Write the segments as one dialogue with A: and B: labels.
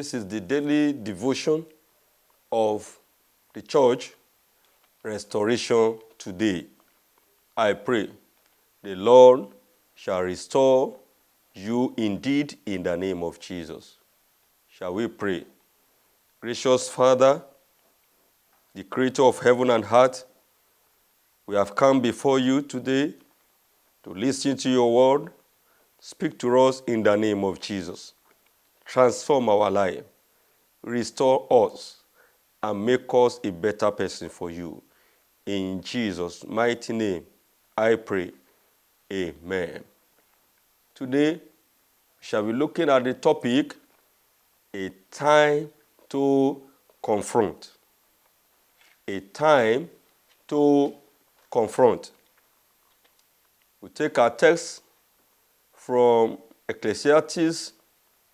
A: This is the daily devotion of the church, Restoration Today. I pray the Lord shall restore you indeed in the name of Jesus. Shall we pray? Gracious Father, the Creator of heaven and earth, we have come before you today to listen to your word. Speak to us in the name of Jesus. Transform our life, restore us, and make us a better person for you. In Jesus' mighty name, I pray. Amen. Today, we shall be looking at the topic, a time to confront. A time to confront. We take our text from Ecclesiastes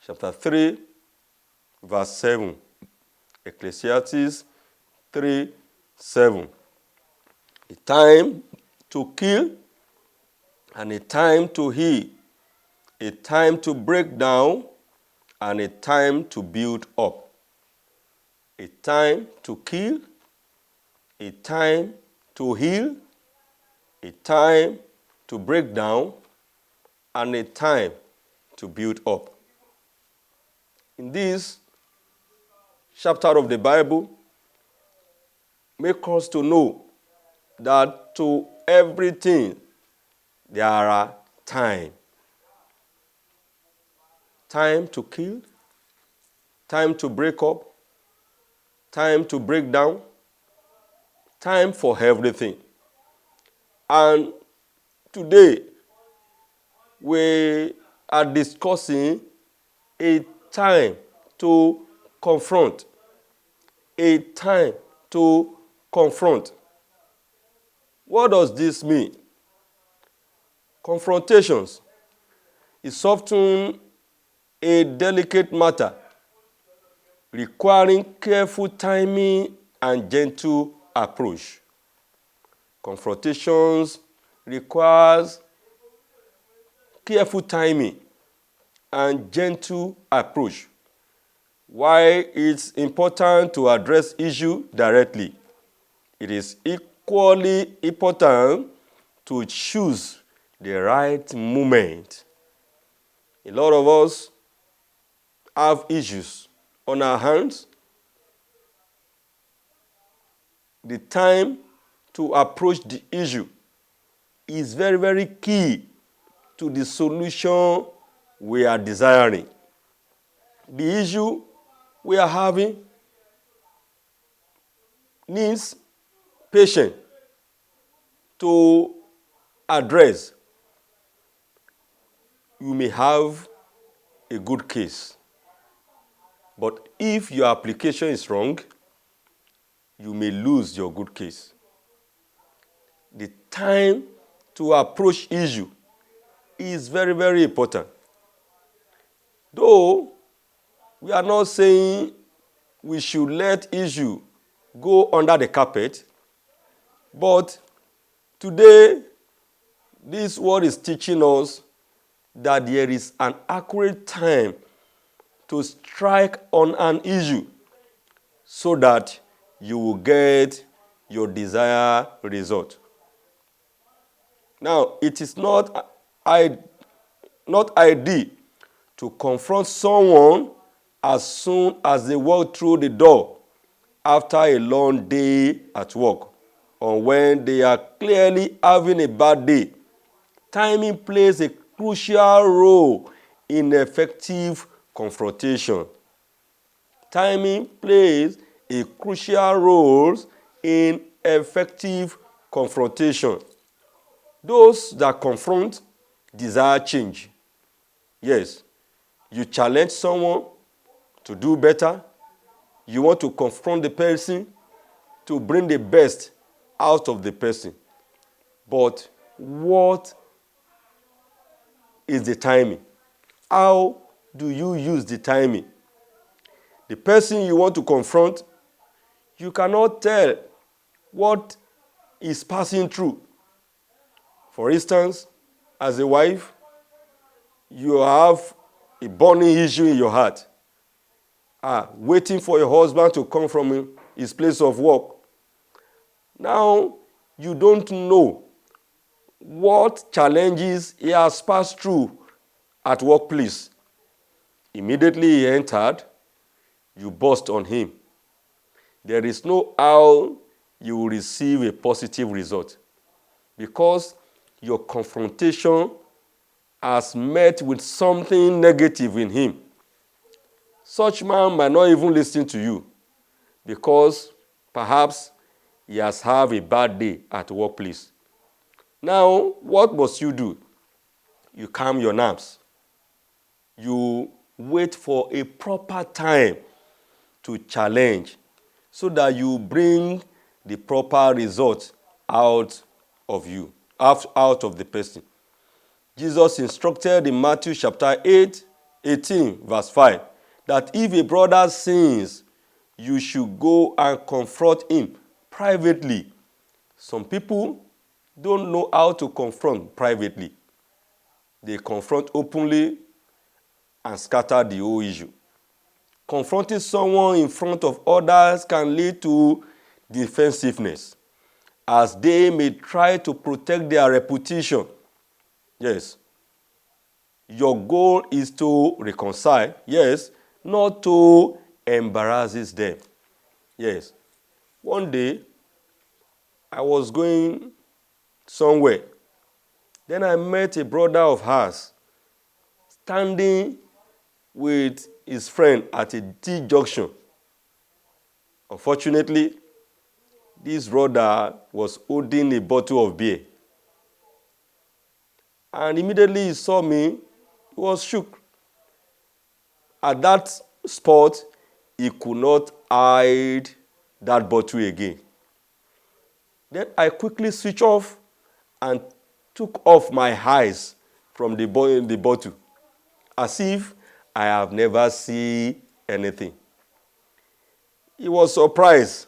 A: chapter 3, verse 7. Ecclesiastes 3, 7. A time to kill and a time to heal. A time to break down and a time to build up. A time to kill, a time to heal, a time to break down, and a time to build up. In this chapter of the Bible, make us to know that to everything there are time. Time to kill, time to break up, time to break down, time for everything. And today, we are discussing a time to confront. A time to confront. What does this mean? Confrontations is often a delicate matter requiring careful timing and gentle approach. Confrontations requires careful timing and gentle approach. Why it's important to address issue directly, it is equally important to choose the right moment. A lot of us have issues on our hands. The time to approach the issue is very, very key to the solution we are desiring. The issue we are having needs patience to address. You may have a good case, but if your application is wrong, you may lose your good case. The time to approach issue is very, very important. Though we are not saying we should let issue go under the carpet, but today this word is teaching us that there is an accurate time to strike on an issue so that you will get your desired result. Now, it is not ideal to confront someone as soon as they walk through the door after a long day at work or when they are clearly having a bad day. Timing plays a crucial role in effective confrontation. Timing plays a crucial role in effective confrontation. Those that confront desire change. Yes, you challenge someone to do better. You want to confront the person to bring the best out of the person. But what is the timing? How do you use the timing? The person you want to confront, you cannot tell what is passing through. For instance, as a wife, you have a burning issue in your heart. waiting for your husband to come from his place of work. Now, you don't know what challenges he has passed through at workplace. Immediately he entered, you burst on him. There is no how you will receive a positive result, because your confrontation has met with something negative in him. Such man might not even listen to you, because perhaps he has had a bad day at the workplace. Now, what must you do? You calm your nerves. You wait for a proper time to challenge, so that you bring the proper result out of you, out of the person. Jesus instructed in Matthew chapter 18, verse 5, that if a brother sins, you should go and confront him privately. Some people don't know how to confront privately. They confront openly and scatter the whole issue. Confronting someone in front of others can lead to defensiveness, as they may try to protect their reputation. Yes. Your goal is to reconcile, yes, not to embarrass them. Yes. One day, I was going somewhere. Then I met a brother of ours standing with his friend at a T-junction. Unfortunately, this brother was holding a bottle of beer. And immediately he saw me, he was shook. At that spot, he could not hide that bottle again. Then I quickly switched off and took off my eyes from the bottle, as if I have never seen anything. He was surprised.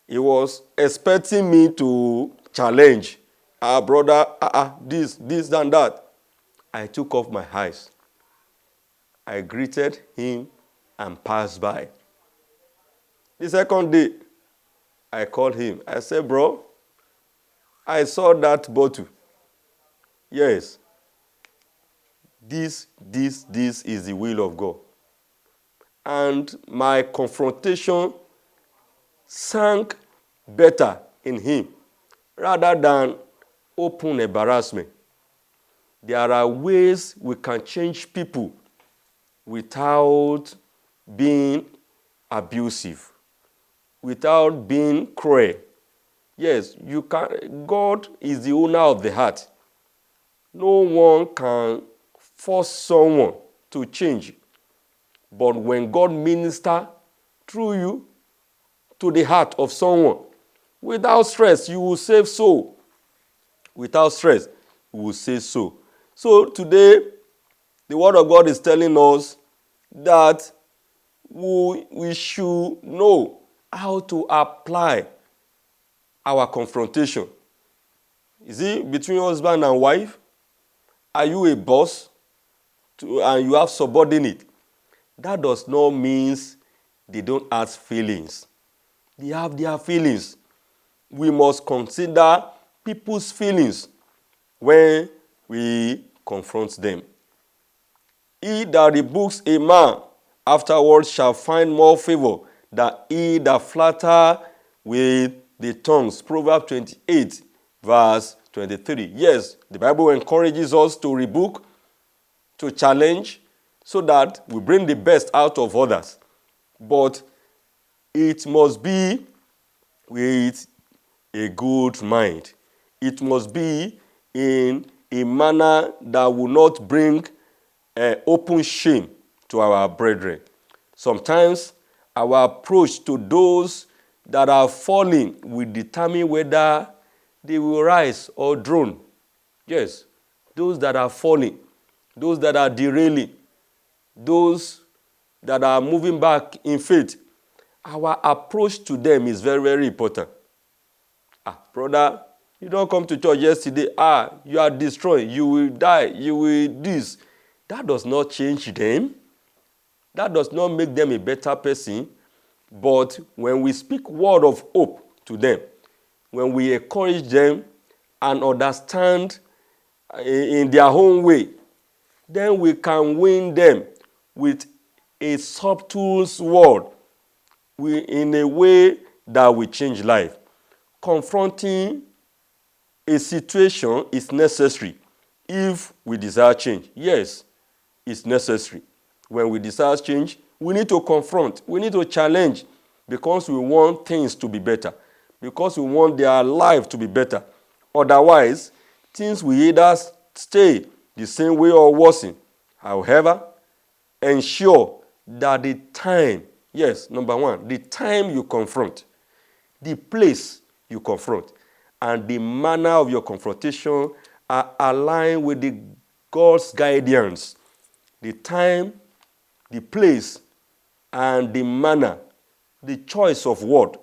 A: He was expecting me to challenge. Brother, this and that. I took off my eyes. I greeted him and passed by. The second day, I called him. I said, bro, I saw that bottle. Yes. This is the will of God. And my confrontation sank better in him rather than open embarrassment. There are ways we can change people without being abusive, without being cruel. Yes, you can. God is the owner of the heart. No one can force someone to change. But when God ministers through you to the heart of someone, without stress, you will save soul. Without stress, you will save soul. So today, the Word of God is telling us that we should know how to apply our confrontation. Is it between husband and wife? Are you a boss and you have subordinate? That does not mean they don't have feelings. They have their feelings. We must consider people's feelings when we confront them. He that rebukes a man afterwards shall find more favor than he that flatter with the tongues. Proverbs 28, verse 23. Yes, the Bible encourages us to rebuke, to challenge, so that we bring the best out of others. But it must be with a good mind. It must be in a manner that will not bring open shame to our brethren. Sometimes our approach to those that are falling will determine whether they will rise or drown. Yes, those that are falling, those that are derailing, those that are moving back in faith, our approach to them is very, very important. Brother, you don't come to church yesterday. You are destroyed. You will die. You will this. That does not change them. that does not make them a better person. But when we speak word of hope to them, when we encourage them and understand in their own way, then we can win them with a subtle word in a way that will change life. Confronting a situation is necessary if we desire change. Yes, it's necessary. When we desire change, we need to confront. We need to challenge because we want things to be better, because we want their life to be better. Otherwise, things will either stay the same way or worsen. However, ensure that the time, yes, number one, the time you confront, the place you confront, and the manner of your confrontation are aligned with the God's guidance. The time, the place, and the manner, the choice of word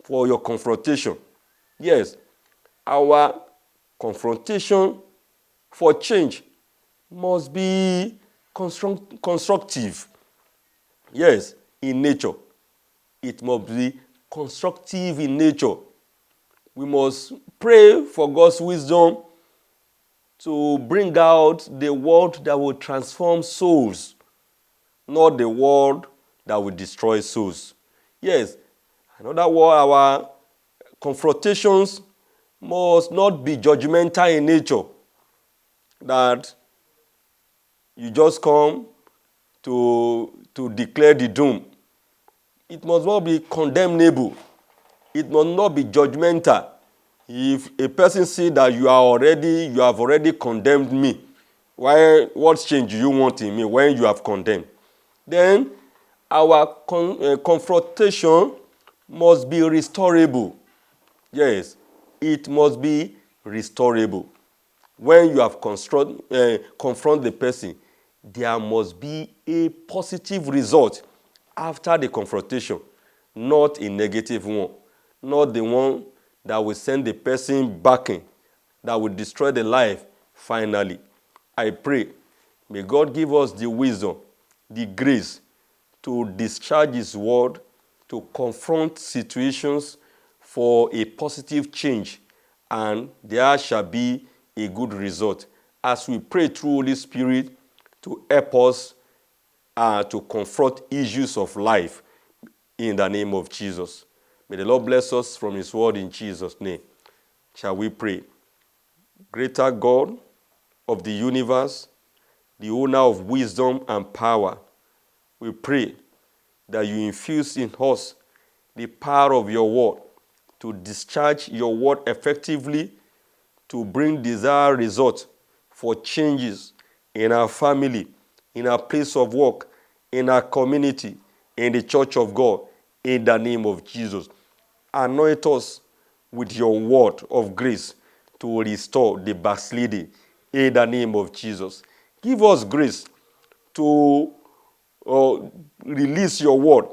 A: for your confrontation. Yes, our confrontation for change must be constructive. Yes, in nature. It must be constructive in nature. We must pray for God's wisdom to bring out the word that will transform souls, not the word that will destroy souls. Yes, another word, our confrontations must not be judgmental in nature, that you just come to declare the doom. It must not be condemnable. It must not be judgmental. If a person says that you have already condemned me, what change do you want in me when you have condemned? Then our confrontation must be restorable. Yes, it must be restorable. When you have confront the person, there must be a positive result after the confrontation, not a negative one, not the one that will send the person backing, that will destroy the life finally. I pray, may God give us the wisdom, the grace to discharge His word, to confront situations for a positive change, and there shall be a good result as we pray through Holy Spirit to help us to confront issues of life in the name of Jesus. May the Lord bless us from His word in Jesus' name. Shall we pray? Greater God of the universe, the owner of wisdom and power, we pray that you infuse in us the power of your word to discharge your word effectively, to bring desired results for changes in our family, in our place of work, in our community, in the church of God, in the name of Jesus. Anoint us with your word of grace to restore the backsliding in the name of Jesus. Give us grace to release your word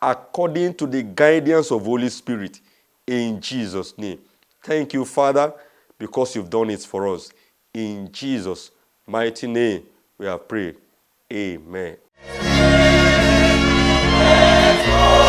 A: according to the guidance of Holy Spirit in Jesus' name. Thank you, Father, because you've done it for us. In Jesus' mighty name we have prayed. Amen. Let's go.